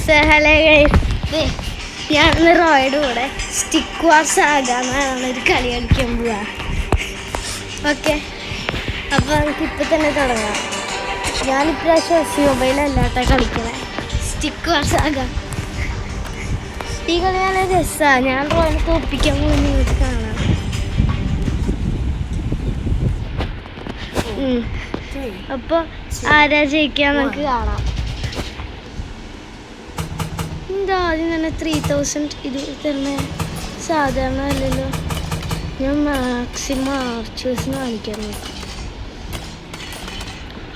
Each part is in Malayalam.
ഹലോ ഗൈസ്, ഞാനിന്ന് റോയുടെ കൂടെ സ്റ്റിക്ക് വാർ സാഗ ഒരു കളി കളിക്കാൻ പോവാ. ഓക്കെ, അപ്പോൾ നമുക്ക് ഇപ്പം തന്നെ തുടങ്ങാം. ഞാനിപ്രാവശ്യം എസ് മൊബൈലല്ലാട്ട കളിക്കണേ, സ്റ്റിക്ക് വാർ സാഗ. ഈ കളി നല്ല രസമാണ്. ഞാൻ റോയിനെ തോൽപ്പിക്കാൻ പോയി നിങ്ങൾക്ക് കാണാം. അപ്പോൾ ആരാ ജയിക്കാൻ നമുക്ക് കാണാം. എന്താ ആദ്യം തന്നെ 3000 ഇത് തരണ സാധാരണ അല്ലല്ലോ. ഞാൻ മാക്സിമം ആർച്ചേഴ്സിന് കാണിക്കാൻ നോക്കാം.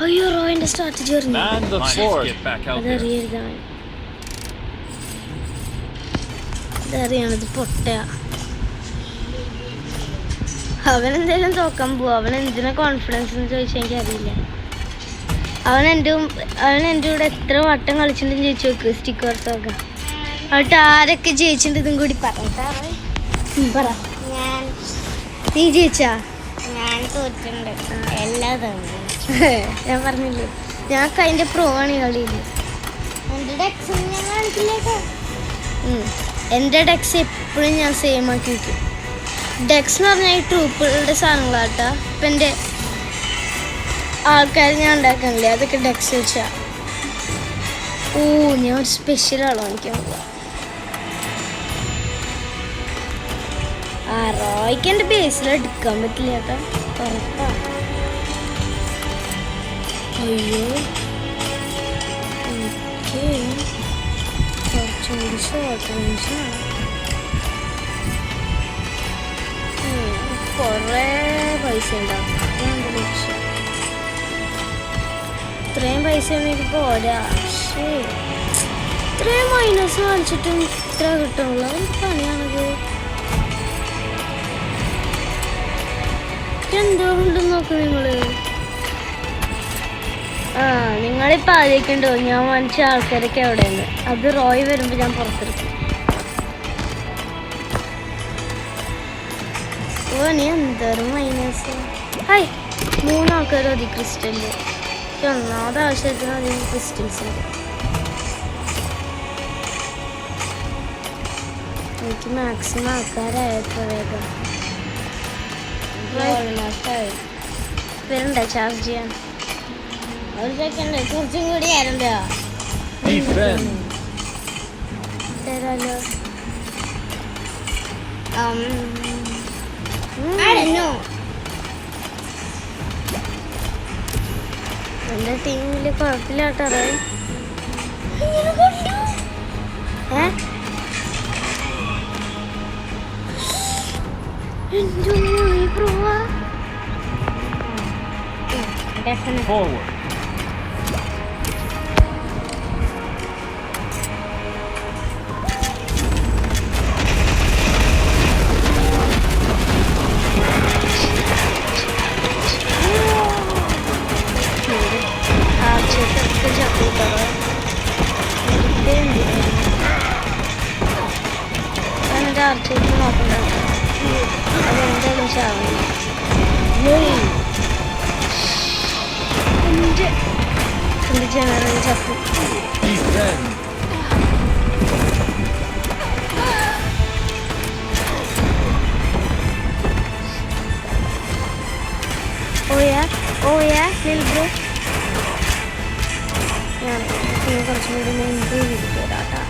അയ്യോ, റോയിൻ്റെ സ്ട്രാറ്റജി അതറിയരുതാണ്. ഇതറിയാണത് പൊട്ട. അവനെന്തായാലും തോക്കാൻ പോവാ. അവൻ എന്തിനാ കോൺഫിഡൻസ് എന്ന് ചോദിച്ചാൽ എനിക്കറിയില്ല. അവൻ എൻ്റെ കൂടെ എത്ര വട്ടം കളിച്ചിട്ടുണ്ടെന്ന് ചോദിച്ചു നോക്ക്. സ്റ്റിക്ക് വർഷമൊക്കെ എന്നിട്ട് ആരൊക്കെ ജയിച്ചിട്ടുണ്ട് ഇതും കൂടി പറ. നീ ജയിച്ചാ? ഞാൻ തോറ്റിട്ടുണ്ട് എല്ലാ തവണ. ഞാൻ പറഞ്ഞില്ലേ, ഞാൻ അതിൻ്റെ പ്രോ ആണ് ഈ കളിയിൽ. എൻ്റെ ഡെക്സ് ഞാൻ കാണിക്കില്ലേട്ടോ. എൻ്റെ ഡെക്സ് എപ്പോഴും ഞാൻ സെയിം ആക്കി വയ്ക്കും. ഡെക്സ് എന്ന് പറഞ്ഞാൽ ഈ ട്രൂപ്പുകളുടെ സാധനങ്ങളാട്ടാ. ഇപ്പം എൻ്റെ ആൾക്കാർ ഞാൻ ഉണ്ടാക്കണില്ലേ, അതൊക്കെ ഡെക്സ് വെച്ചാ. ഓ, ഞാൻ ഒരു സ്പെഷ്യൽ ആളോ കാണിക്കാൻ പോവാ. റോയ്ക്ക് എൻ്റെ ബേസിൽ എടുക്കാൻ പറ്റില്ല കേട്ടോ, ഉറപ്പാ. അയ്യോ, എനിക്ക് കുറച്ചുകൂടി ഷോർട്ട് റേഞ്ചാണ്. കുറേ പൈസ ഉണ്ടാവും. 2 ലക്ഷം. ഇത്രയും പൈസ എനിക്ക് പോരാ. ശരി, ഇത്രയും മൈനസ് കാണിച്ചിട്ടും ഇത്ര കിട്ടുള്ള പണിയാണത്. എന്തുകൊണ്ടെന്ന് നോക്ക് നിങ്ങള്. നിങ്ങളിപ്പോൾ ആലോചിക്കണ്ടോ ഞാൻ വാങ്ങിച്ച ആൾക്കാരൊക്കെ എവിടെയാണ്. അത് റോയ് വരുമ്പോൾ ഞാൻ പുറത്തെടുക്കും. ഓ, നീ എന്തോരം മൈനസ്. ഹായ്, 3 ആൾക്കാർ മതി ക്രിസ്റ്റലില്. ഒന്നാമത് ആവശ്യത്തിന് അധികം ക്രിസ്റ്റൽസ് ഉണ്ട്. എനിക്ക് മാക്സിമം ആൾക്കാരായപ്പോൾ വേഗം വരണ്ട ചാർജ് ചെയ്യാൻ. ഒരു സെക്കൻഡ്, കുറച്ചും കൂടി ആരണ്ടോ തരാലോ. എൻ്റെ ടീമിൽ കുഴപ്പമില്ല കേട്ടോ. Forward. ആർച്ചേക്ക് നോക്കണ്ട, അതെന്തായാലും ചാവില്ല. എൻ്റെ ജനറൽ ചപ്പു. ഓയാ നിൽബു. ഞാൻ കുറച്ചും കൂടി മുൻപ് ഇരിക്കട്ടാ.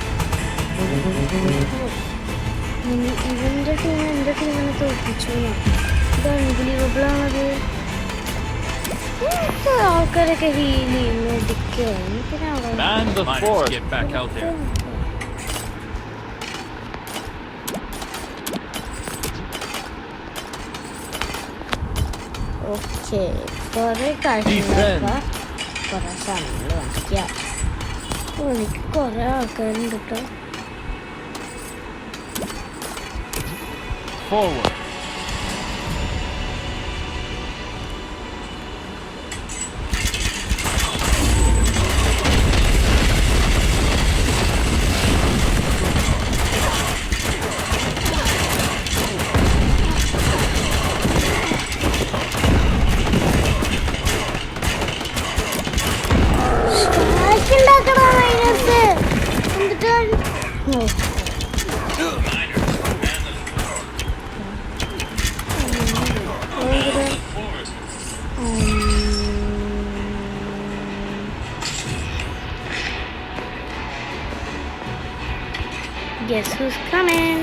ഇവൻ്റെ ടീം എൻ്റെ ടീമിനെ തോൽപ്പിച്ചു. ഇത് അൺബിലീവബിൾ ആണത്. ആൾക്കാരൊക്കെ ഹീൽ ചെയ്യും, മെഡിക്കുക. ഓക്കെ, കുറെ കാര്യങ്ങളൊക്കെ കുറെ സമയം വാങ്ങിക്കാം. എനിക്ക് കുറെ ആൾക്കാരുണ്ട് കേട്ടോ. Forward. Oh. Guess who's coming?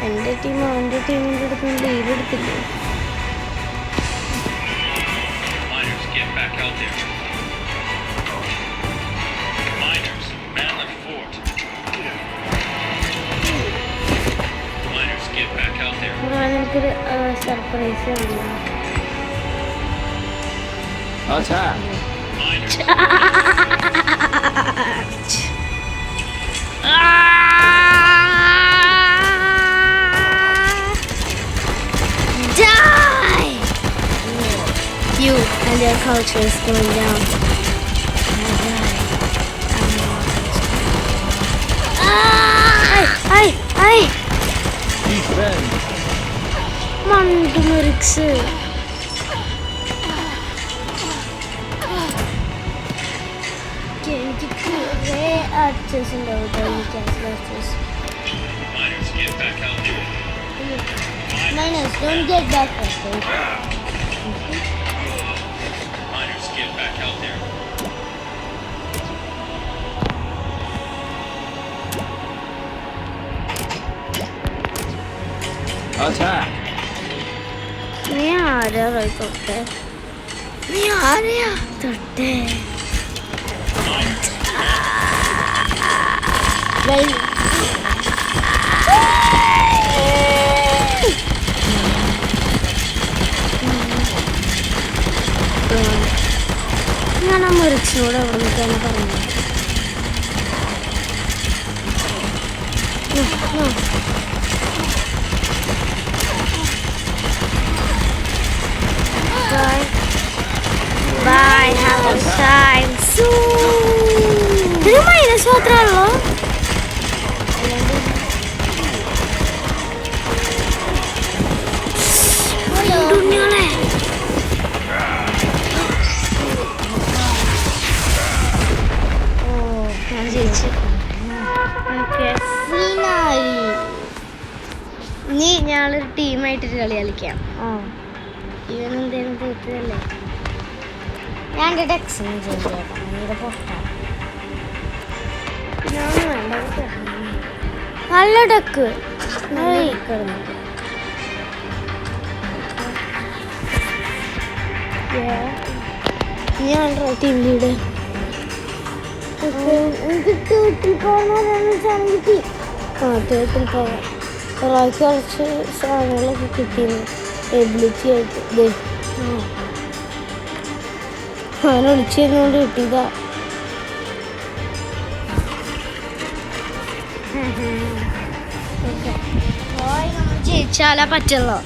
എൻ്റെ ടീമിൻ്റെ അടുത്ത് ലീവ് എടുത്തില്ലേ? Miners, get back out there. Miners, man the fort. Miners, get back out there. എനിക്കൊരു സർപ്രൈസ് ഉണ്ട്. Attack! Miners, Die! You and your culture is going down. Ay! Defend! മണ്ടുമറിക്സ്. എനിക്ക് കുറേ ആർച്ചേഴ്സ് ഉണ്ടാവും. miners, get back out there. Miners, don't get back there. Miners, get back out there. Attack! നീ ആരാ തൊട്ടേ? നീ ആരെയാ തൊട്ടേ? Well, ഞാൻ ആ മുറിച്ചിനോട് അവിടെ നിൽക്കാണ് പറഞ്ഞത്. Bye, have a time soon. ഇത് മൈനസ് മാത്രമല്ലോ. ഉണ്ണിയോളെ ഞാൻ ജയിച്ചു. ഓക്കെ, ഇനി ഞങ്ങളൊരു ടീമായിട്ടൊരു കളി കളിക്കാം. ഇവനെന്തേലും തീർത്തതല്ലേ? ഞാൻ എൻ്റെ ടെക്സിന് ചെയ്തേക്കാം. നീടെ പൊട്ടാണ് നല്ല ഡക്ക്. ഞാൻ ടീം ലീഡർ. കിട്ടി. തേട്ടിൽ പോകാം. ഒരാൾക്ക് കുറച്ച് സാധനങ്ങളൊക്കെ കിട്ടിയിരുന്നു എബിലിറ്റി ആയിട്ട്. അവനെ വിളിച്ചു തരുന്നോണ്ട് കിട്ടിയതാ. ജയിച്ചാലാ പറ്റുള്ളൂ.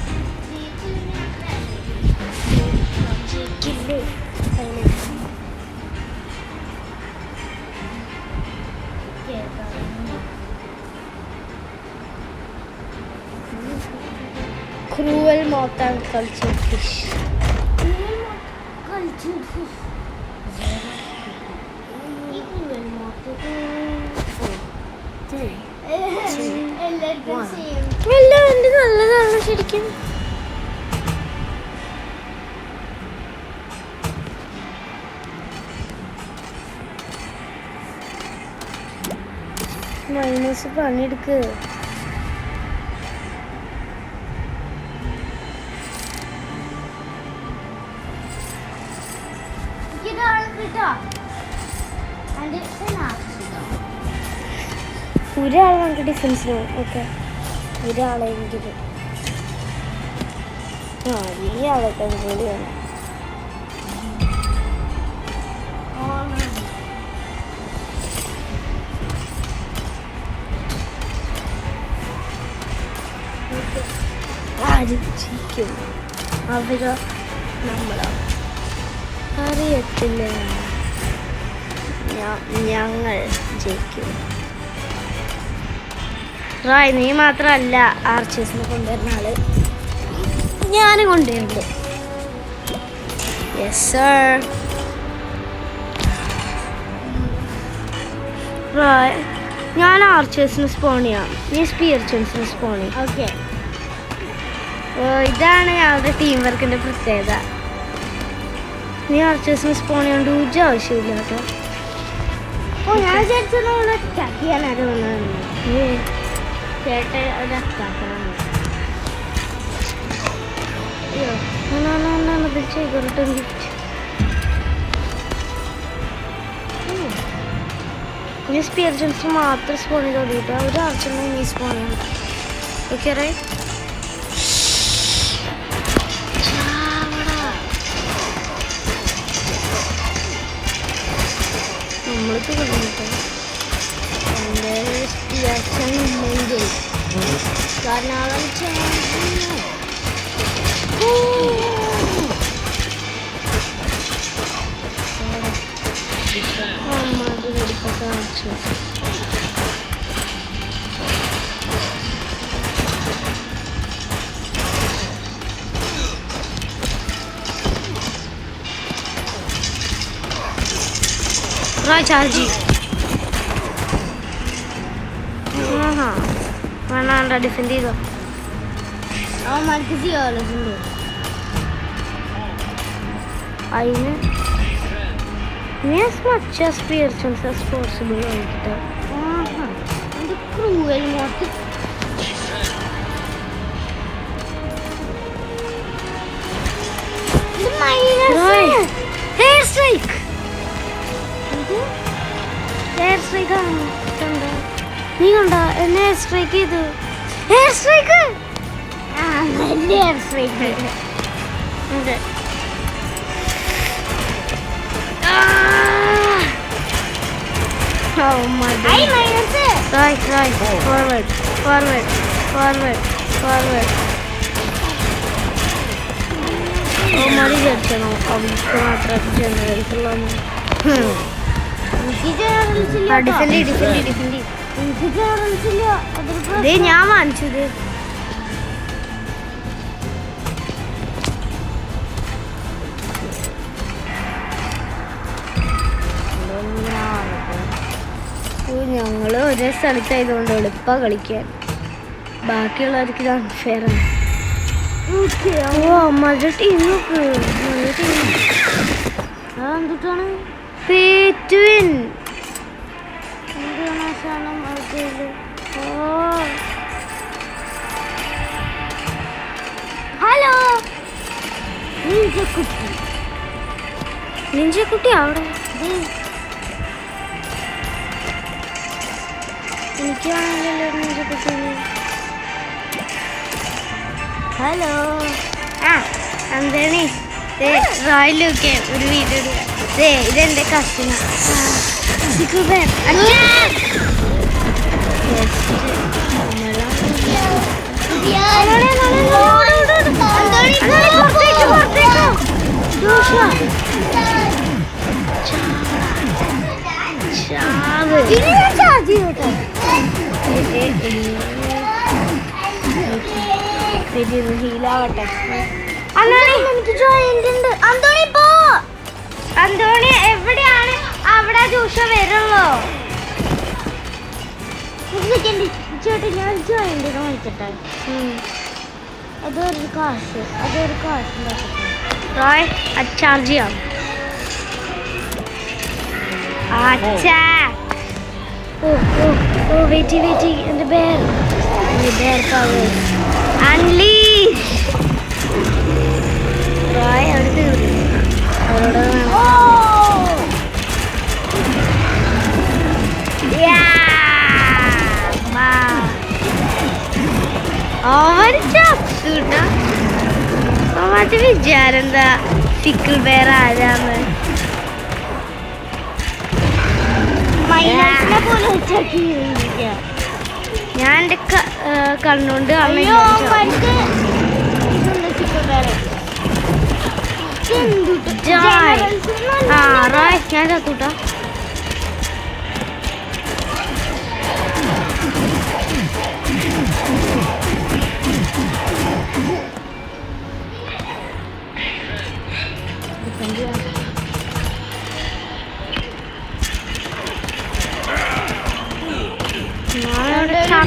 Cruel moth and cultured fish. Cultured fish. എല്ലാം ഉണ്ട്, നല്ലതാണ് ശരിക്കും. മൈനസ് പണിയെടുക്ക്. ഒരാൾ നമുക്ക് ഡിഫൻസിന്. ഓക്കെ, ഒരാളെങ്കിലും ഈ ആളൊക്കെ കൂടിയാണ്. ആരും ജയിക്കും? അവരോ നമ്മളോ അറിയത്തില്ല. ഞങ്ങൾ ജയിക്കും. റായ്, നീ മാത്രമല്ല ആർച്ചേഴ്സിനെ കൊണ്ടുവരുന്ന ആള്, ഞാനും കൊണ്ടുവരുന്നുണ്ട്. Yes sir. ഞാൻ ആർച്ചേഴ്സിന് സ്പോൺ ചെയ്യാം, നീ സ്പിയർച്ചൻസിന് സ്പോൺ ചെയ്യാം. ഓക്കെ. ഇതാണ് ഞങ്ങളുടെ ടീം വർക്കിൻ്റെ പ്രത്യേകത. നീ ആർച്ചേഴ്സിന് സ്പോൺ ചെയ്യാണ്ട് ഊജ ആവശ്യമില്ല കേട്ടോ. ഞാൻ വിചാരിച്ചോളെ അറ്റാക്ക് ചെയ്യാനായിട്ട് വന്നതാണ്. ചേട്ടൻ ഒരു അറ്റാക്കണം. അയ്യോ റിട്ടേൺ ഗിഫ്റ്റ്. നീ സ്പിയർച്ചൻസിന് മാത്രം സ്പോൺ ചെയ്ത് ഓടിയിട്ട് ഒരു ആർച്ചറിനെ നീ സ്പോൺ ചെയ്യണം. Okay right. നമ്മൾക്ക് കൊണ്ടുപോയിട്ട് എൻ്റെ സ്പിയർച്ചൻ ഉണ്ടെങ്കിൽ കാരണം അവൻ ചാർജി വേണ്ട ഡിഫെൻഡ് ചെയ്തോ. അവന്മാർക്ക് ജിയോളജി അതിന് നീ as much as spirituals as possible ആയിട്ട് cruel mode. Hair strike. Hair strike ആണ് കണ്ടോ? നീ കണ്ടോ എന്നെ ഹെയർ സ്ട്രൈക്ക് ചെയ്തു? Hair strike hair strike. അതെ. Oh my God. Right. Forward. Oh, Mari Gerchano. അവർക്ക് മാത്രം ജനറൽസുള്ള ഡിഫെൻഡ്. ഇതേ ഞാൻ വാങ്ങിച്ചത്. ഞങ്ങൾ ഒരേ സ്ഥലത്തായതുകൊണ്ട് എളുപ്പ കളിക്കാൻ, ബാക്കിയുള്ളവർക്ക് ഇത് അൺഫെയർ ആണ്. അമ്മയുടെ ടീം നോക്ക്, നല്ല ടീം. അതെന്തിട്ടാണ് പേറ്റുവിൻ എന്താണ് സാധനം അത്? ഹലോ നിഞ്ചക്കുട്ടി അവിടെ. എനിക്കാണല്ലോ നിഞ്ചക്കുട്ടി. ഹലോ അന്തേണി റോയിലൊക്കെ ഒരു വീഡിയോ ഇതെന്റെ കസിന. ഹീലാവട്ടെ. എനിക്ക് ജോയിന്റ് ഉണ്ട്. അന്തോണി പോ. അന്തോണി എവിടെയാണ്? അവിടെ ജൂഷ വരുള്ളോ? ചേട്ടാ ഞാൻ ജോയിന്റ് കാണിച്ചിട്ടെ. അതൊരു കാശ് റോയ് ചാർജ് ചെയ്യാം. വെയിറ്റ് എൻ്റെ ബെയർ പവർ അൺലീഷ്. റോയ് അവിടെ തീർന്നു. അവരോട് അവന്റെ വിചാരം എന്താ സിക്കിൾ ബെയർ ആരാന്ന്? ഞാൻ എൻ്റെ കണ്ണുകൊണ്ട് റോയ് ഞാൻ ചത്തൂട്ടാ. ആ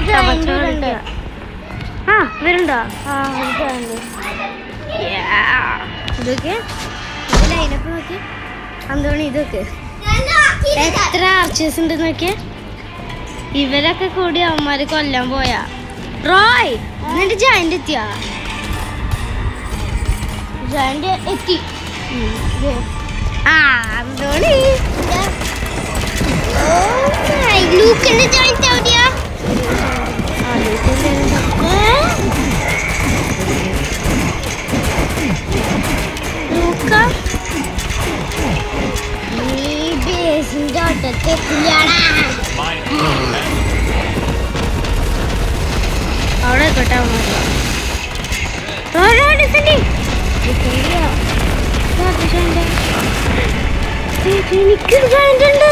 വരുന്നുണ്ടോ? ആ ഒരു joint. ഇതൊക്കെ ലൈനപ്പ് നോക്കി അന്തോണി ഇതൊക്കെ എത്ര ആർച്ചേഴ്സ് ഉണ്ട് നോക്കിയേ. ഇവരൊക്കെ കൂടി അവന്മാര് കൊല്ലാൻ പോയാ. റോയ് എന്നിട്ട് ജയന്റ് എത്തിയാ? Joint എത്തി. ആ അന്തോണി ലൂക്കിന്റെ ജോയിന്റ് എവിടെയാ? ലൂക്ക നീ ബേസിന്റെ ഒട്ടത്തെത്തില്ലാടാ. അവിടെ ആയിക്കോട്ടെ എനിക്കൊരു ജോയിന്റ് ഉണ്ട്.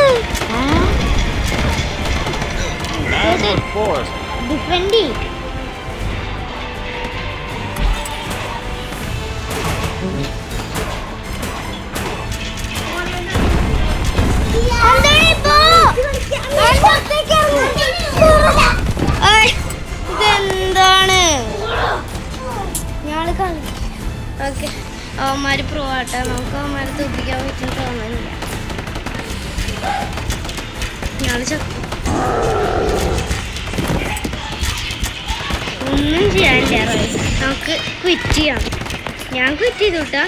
Massive force. ഡിഫെൻഡി. ഇതെന്താണ് ഞാള് കളി? ഓക്കെ അവന്മാര് പ്രോ ആട്ടെ. നമുക്ക് അവന്മാരെ തോപ്പിക്കാൻ പറ്റുന്ന തോന്നുന്നില്ല. ഞാള് ഒന്നും ചെയ്യാനില്ല റോയ്. നമുക്ക് ക്വിറ്റ് ചെയ്യാം. ഞാൻ ക്വിറ്റ് ചെയ്തു കേട്ടാ.